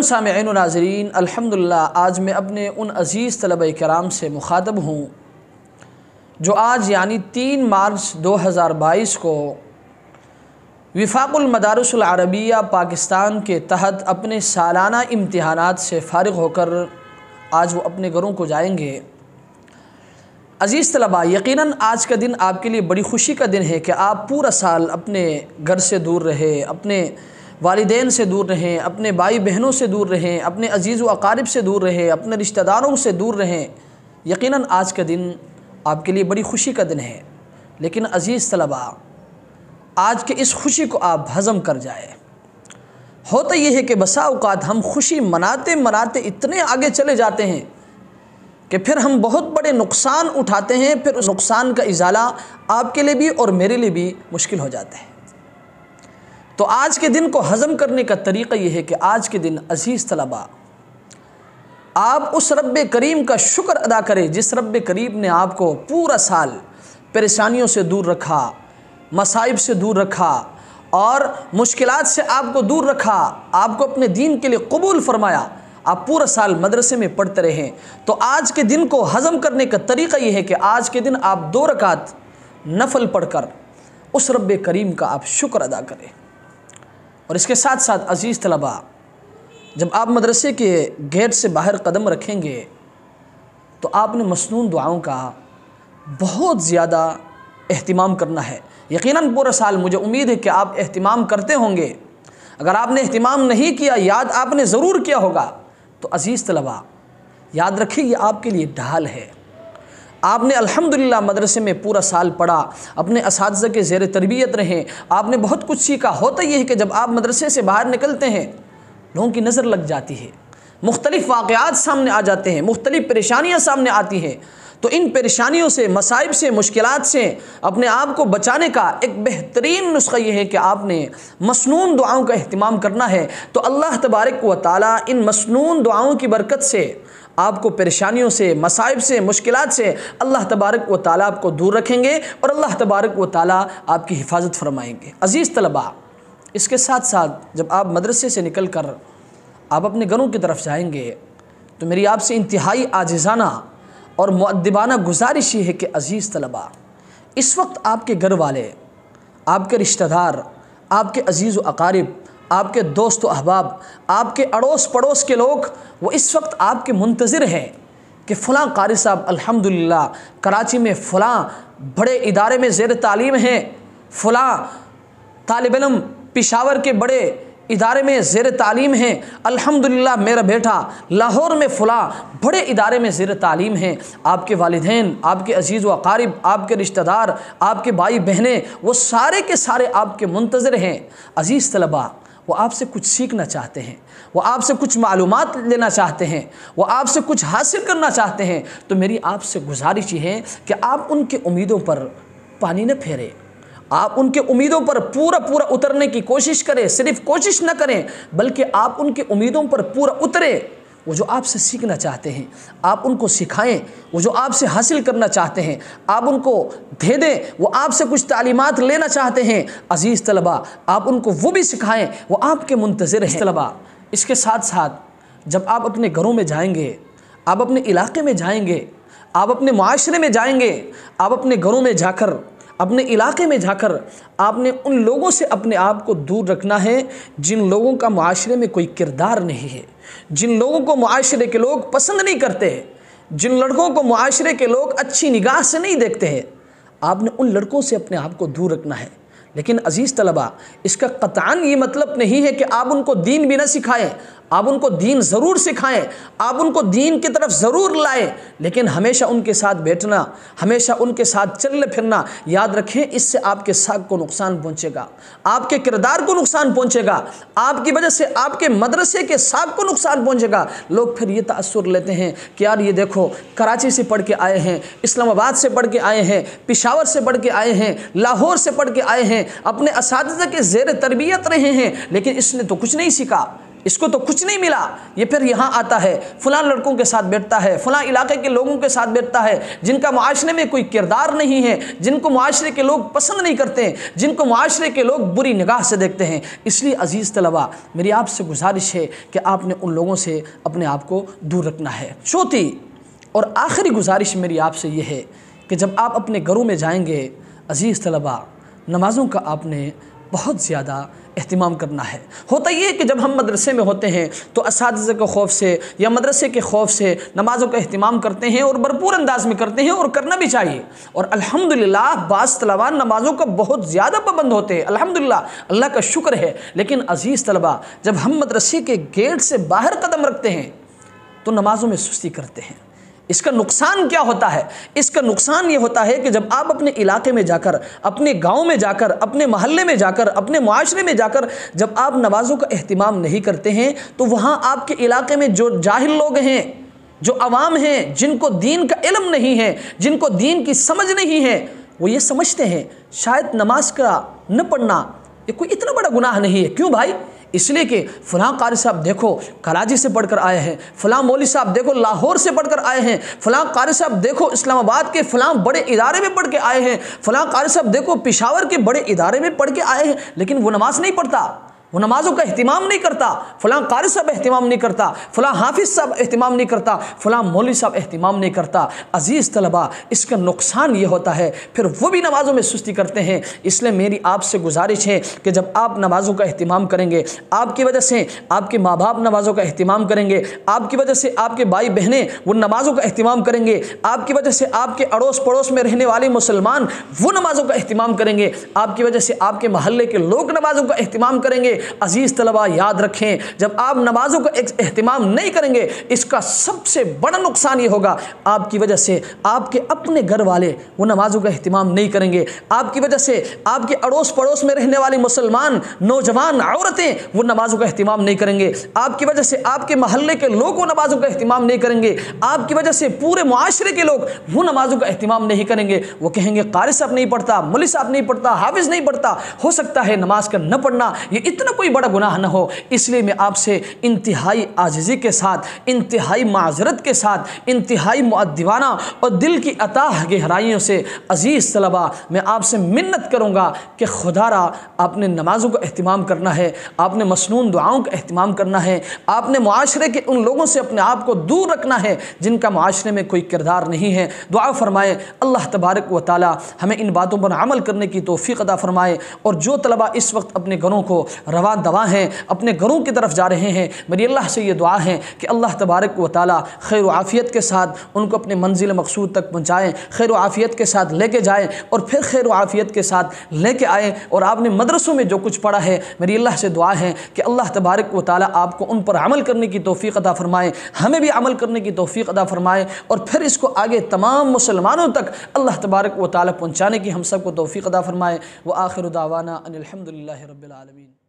سامعین و ناظرین، الحمدللہ آج میں اپنے ان عزیز طلبہ کرام سے مخاطب ہوں جو آج یعنی 3 مارچ 2022 کو وفاق المدارس العربیہ پاکستان کے تحت اپنے سالانہ امتحانات سے فارغ ہو کر آج وہ اپنے گھروں کو جائیں گے۔ عزیز طلبہ، یقیناً آج کا دن آپ کے لیے بڑی خوشی کا دن ہے کہ آپ پورا سال اپنے گھر سے دور رہے، اپنے والدین سے دور رہیں، اپنے بھائی بہنوں سے دور رہیں، اپنے عزیز و اقارب سے دور رہیں، اپنے رشتہ داروں سے دور رہیں۔ یقیناً آج کا دن آپ کے لیے بڑی خوشی کا دن ہے، لیکن عزیز طلبہ، آج کے اس خوشی کو آپ ہضم کر جائیں۔ ہوتا یہ ہے کہ بسا اوقات ہم خوشی مناتے مناتے اتنے آگے چلے جاتے ہیں کہ پھر ہم بہت بڑے نقصان اٹھاتے ہیں، پھر اس نقصان کا ازالہ آپ کے لیے بھی اور میرے لیے بھی مشکل ہو جاتا ہے۔ تو آج کے دن کو ہضم کرنے کا طریقہ یہ ہے کہ آج کے دن عزیز طلبہ، آپ اس رب کریم کا شکر ادا کریں جس رب کریم نے آپ کو پورا سال پریشانیوں سے دور رکھا، مصائب سے دور رکھا اور مشکلات سے آپ کو دور رکھا، آپ کو اپنے دین کے لیے قبول فرمایا، آپ پورا سال مدرسے میں پڑھتے رہیں۔ تو آج کے دن کو ہضم کرنے کا طریقہ یہ ہے کہ آج کے دن آپ 2 رکعت نفل پڑھ کر اس رب کریم کا آپ شکر ادا کریں۔ اور اس کے ساتھ ساتھ عزیز طلبہ، جب آپ مدرسے کے گیٹ سے باہر قدم رکھیں گے تو آپ نے مسنون دعاؤں کا بہت زیادہ اہتمام کرنا ہے۔ یقیناً پورا سال مجھے امید ہے کہ آپ اہتمام کرتے ہوں گے۔ اگر آپ نے اہتمام نہیں کیا، یاد آپ نے ضرور کیا ہوگا، تو عزیز طلبہ یاد رکھیں یہ آپ کے لیے ڈھال ہے۔ آپ نے الحمدللہ مدرسے میں پورا سال پڑھا، اپنے اساتذہ کے زیر تربیت رہیں، آپ نے بہت کچھ سیکھا۔ ہوتا یہ ہے کہ جب آپ مدرسے سے باہر نکلتے ہیں، لوگوں کی نظر لگ جاتی ہے، مختلف واقعات سامنے آ جاتے ہیں، مختلف پریشانیاں سامنے آتی ہیں۔ تو ان پریشانیوں سے، مصائب سے، مشکلات سے اپنے آپ کو بچانے کا ایک بہترین نسخہ یہ ہے کہ آپ نے مسنون دعاؤں کا اہتمام کرنا ہے۔ تو اللہ تبارک و تعالیٰ ان مسنون دعاؤں کی برکت سے آپ کو پریشانیوں سے، مصائب سے، مشکلات سے اللہ تبارک و تعالیٰ آپ کو دور رکھیں گے اور اللہ تبارک و تعالیٰ آپ کی حفاظت فرمائیں گے۔ عزیز طلبہ، اس کے ساتھ ساتھ جب آپ مدرسے سے نکل کر آپ اپنے گھروں کی طرف جائیں گے تو میری آپ سے انتہائی عاجزانہ اور مؤدبانہ گزارش یہ ہے کہ عزیز طلبہ، اس وقت آپ کے گھر والے، آپ کے رشتہ دار، آپ کے عزیز و اقارب، آپ کے دوست و احباب، آپ کے اڑوس پڑوس کے لوگ، وہ اس وقت آپ کے منتظر ہیں کہ فلاں قاری صاحب الحمدللہ کراچی میں فلاں بڑے ادارے میں زیر تعلیم ہیں، فلاں طالب علم پشاور کے بڑے ادارے میں زیر تعلیم ہیں، الحمدللہ میرا بیٹا لاہور میں فلاں بڑے ادارے میں زیر تعلیم ہیں۔ آپ کے والدین، آپ کے عزیز و اقارب، آپ کے رشتہ دار، آپ کے بھائی بہنیں، وہ سارے کے سارے آپ کے منتظر ہیں۔ عزیز طلبہ، وہ آپ سے کچھ سیکھنا چاہتے ہیں، وہ آپ سے کچھ معلومات لینا چاہتے ہیں، وہ آپ سے کچھ حاصل کرنا چاہتے ہیں۔ تو میری آپ سے گزارش یہ ہے کہ آپ ان کے امیدوں پر پانی نہ پھیریں، آپ ان کے امیدوں پر پورا اترنے کی کوشش کریں۔ صرف کوشش نہ کریں بلکہ آپ ان کے امیدوں پر پورا اتریں۔ وہ جو آپ سے سیکھنا چاہتے ہیں آپ ان کو سکھائیں، وہ جو آپ سے حاصل کرنا چاہتے ہیں آپ ان کو دے دیں، وہ آپ سے کچھ تعلیمات لینا چاہتے ہیں عزیز طلبہ، آپ ان کو وہ بھی سکھائیں، وہ آپ کے منتظر ہیں۔ طلبہ، اس کے ساتھ ساتھ جب آپ اپنے گھروں میں جائیں گے، آپ اپنے علاقے میں جائیں گے، آپ اپنے معاشرے میں جائیں گے، آپ اپنے گھروں میں جا کر، اپنے علاقے میں جا کر آپ نے ان لوگوں سے اپنے آپ کو دور رکھنا ہے جن لوگوں کا معاشرے میں کوئی کردار نہیں ہے، جن لوگوں کو معاشرے کے لوگ پسند نہیں کرتے، جن لڑکوں کو معاشرے کے لوگ اچھی نگاہ سے نہیں دیکھتے ہیں، آپ نے ان لڑکوں سے اپنے آپ کو دور رکھنا ہے۔ لیکن عزیز طلبہ، اس کا قطعاً یہ مطلب نہیں ہے کہ آپ ان کو دین بھی نہ سکھائیں، آپ ان کو دین ضرور سکھائیں، آپ ان کو دین کی طرف ضرور لائیں، لیکن ہمیشہ ان کے ساتھ بیٹھنا، ہمیشہ ان کے ساتھ چلنا پھرنا، یاد رکھیں اس سے آپ کے ساکھ کو نقصان پہنچے گا، آپ کے کردار کو نقصان پہنچے گا، آپ کی وجہ سے آپ کے مدرسے کے ساکھ کو نقصان پہنچے گا۔ لوگ پھر یہ تاثر لیتے ہیں کہ یار یہ دیکھو کراچی سے پڑھ کے آئے ہیں، اسلام آباد سے پڑھ کے آئے ہیں، پشاور سے پڑھ کے آئے ہیں، لاہور سے پڑھ کے آئے ہیں، اپنے اساتذہ کے زیر تربیت رہے ہیں، لیکن اس نے تو کچھ نہیں سیکھا۔ اس کو تو کچھ نہیں ملا، یہ پھر یہاں آتا ہے، فلاں لڑکوں کے ساتھ بیٹھتا ہے، فلاں علاقے کے لوگوں کے ساتھ بیٹھتا ہے جن کا معاشرے میں کوئی کردار نہیں ہے، جن کو معاشرے کے لوگ پسند نہیں کرتے ہیں، جن کو معاشرے کے لوگ بری نگاہ سے دیکھتے ہیں۔ اس لیے عزیز طلباء، میری آپ سے گزارش ہے کہ آپ نے ان لوگوں سے اپنے آپ کو دور رکھنا ہے۔ چوتھی اور آخری گزارش میری آپ سے یہ ہے کہ جب آپ اپنے گھروں میں جائیں گے عزیز طلباء، نمازوں کا آپ نے بہت زیادہ اہتمام کرنا ہے۔ ہوتا یہ ہے کہ جب ہم مدرسے میں ہوتے ہیں تو اساتذہ کے خوف سے یا مدرسے کے خوف سے نمازوں کا اہتمام کرتے ہیں اور بھرپور انداز میں کرتے ہیں، اور کرنا بھی چاہیے۔ اور الحمدللہ بعض طلباء نمازوں کا بہت زیادہ پابند ہوتے ہیں، الحمدللہ، اللہ کا شکر ہے۔ لیکن عزیز طلباء، جب ہم مدرسے کے گیٹ سے باہر قدم رکھتے ہیں تو نمازوں میں سستی کرتے ہیں۔ اس کا نقصان کیا ہوتا ہے؟ اس کا نقصان یہ ہوتا ہے کہ جب آپ اپنے علاقے میں جا کر، اپنے گاؤں میں جا کر، اپنے محلے میں جا کر، اپنے معاشرے میں جا کر جب آپ نمازوں کا اہتمام نہیں کرتے ہیں تو وہاں آپ کے علاقے میں جو جاہل لوگ ہیں، جو عوام ہیں، جن کو دین کا علم نہیں ہے، جن کو دین کی سمجھ نہیں ہے، وہ یہ سمجھتے ہیں شاید نماز کا نہ پڑھنا یہ کوئی اتنا بڑا گناہ نہیں ہے۔ کیوں بھائی؟ اس لیے کہ فلاں قاری صاحب دیکھو کراچی سے پڑھ کر آئے ہیں، فلاں مولوی صاحب دیکھو لاہور سے پڑھ کر آئے ہیں، فلاں قاری صاحب دیکھو اسلام آباد کے فلاں بڑے ادارے میں پڑھ کے آئے ہیں، فلاں قاری صاحب دیکھو پشاور کے بڑے ادارے میں پڑھ کے آئے ہیں، لیکن وہ نماز نہیں پڑھتا، وہ نمازوں کا اہتمام نہیں کرتا، فلاں قاری صاحب اہتمام نہیں کرتا، فلاں حافظ صاحب اہتمام نہیں کرتا، فلاں مولوی صاحب اہتمام نہیں کرتا۔ عزیز طلباء، اس کا نقصان یہ ہوتا ہے پھر وہ بھی نمازوں میں سستی کرتے ہیں۔ اس لیے میری آپ سے گزارش ہے کہ جب آپ نمازوں کا اہتمام کریں گے، آپ کی وجہ سے آپ کے ماں باپ نمازوں کا اہتمام کریں گے، آپ کی وجہ سے آپ کے بھائی بہنیں وہ نمازوں کا اہتمام کریں گے، آپ کی وجہ سے آپ کے اڑوس پڑوس میں رہنے والے مسلمان وہ نمازوں کا اہتمام کریں گے، آپ کی وجہ سے آپ کے محلے کے لوگ نمازوں کا اہتمام کریں گے۔ عزیز طلباء یاد رکھیں، جب آپ نمازوں کا اہتمام نہیں کریں گے، اس کا سب سے بڑا نقصان یہ ہوگا آپ کی وجہ سے آپ کے اپنے گھر والے وہ نمازوں کا اہتمام نہیں کریں گے، آپ کی وجہ سے آپ کے اڑوس پڑوس میں رہنے والے مسلمان نوجوان عورتیں وہ نمازوں کا اہتمام نہیں کریں گے، آپ کی وجہ سے آپ کے محلے کے لوگ وہ نمازوں کا اہتمام نہیں کریں گے، آپ کی وجہ سے پورے معاشرے کے لوگ وہ نمازوں کا اہتمام نہیں کریں گے۔ وہ کہیں گے قاری صاحب نہیں پڑھتا، مولوی صاحب نہیں پڑھتا، حافظ نہیں پڑھتا۔ ہو سکتا ہے نماز کا نہ پڑھنا یہ اتنا کوئی بڑا گناہ نہ ہو۔ اس لیے میں آپ سے انتہائی عاجزی کے ساتھ، انتہائی معذرت کے ساتھ، انتہائی مؤدبانہ اور دل کی اتاہ گہرائیوں سے عزیز طلباء میں آپ سے منت کروں گا کہ خدا را آپ نے نمازوں کا اہتمام کرنا ہے، آپ نے مسنون دعاؤں کا اہتمام کرنا ہے، آپ نے معاشرے کے ان لوگوں سے اپنے آپ کو دور رکھنا ہے جن کا معاشرے میں کوئی کردار نہیں ہے۔ دعا فرمائے اللہ تبارک و تعالی ہمیں ان باتوں پر عمل کرنے کی توفیق عطا فرمائے۔ اور جو طلباء اس وقت اپنے گھروں کو رواں دواں ہیں، اپنے گھروں کی طرف جا رہے ہیں، میری اللہ سے یہ دعا ہے کہ اللہ تبارک و تعالی خیر و عافیت کے ساتھ ان کو اپنے منزل مقصود تک پہنچائیں، خیر و عافیت کے ساتھ لے کے جائیں اور پھر خیر و عافیت کے ساتھ لے کے آئیں۔ اور آپ نے مدرسوں میں جو کچھ پڑھا ہے، میری اللہ سے دعا ہے کہ اللہ تبارک و تعالی آپ کو ان پر عمل کرنے کی توفیق عطا فرمائے، ہمیں بھی عمل کرنے کی توفیق عطا فرمائے، اور پھر اس کو آگے تمام مسلمانوں تک اللہ تبارک و تعالی پہنچانے کی ہم سب کو توفیق عطا فرمائے۔ وآخر دعوانا ان الحمد للہ رب العالمین۔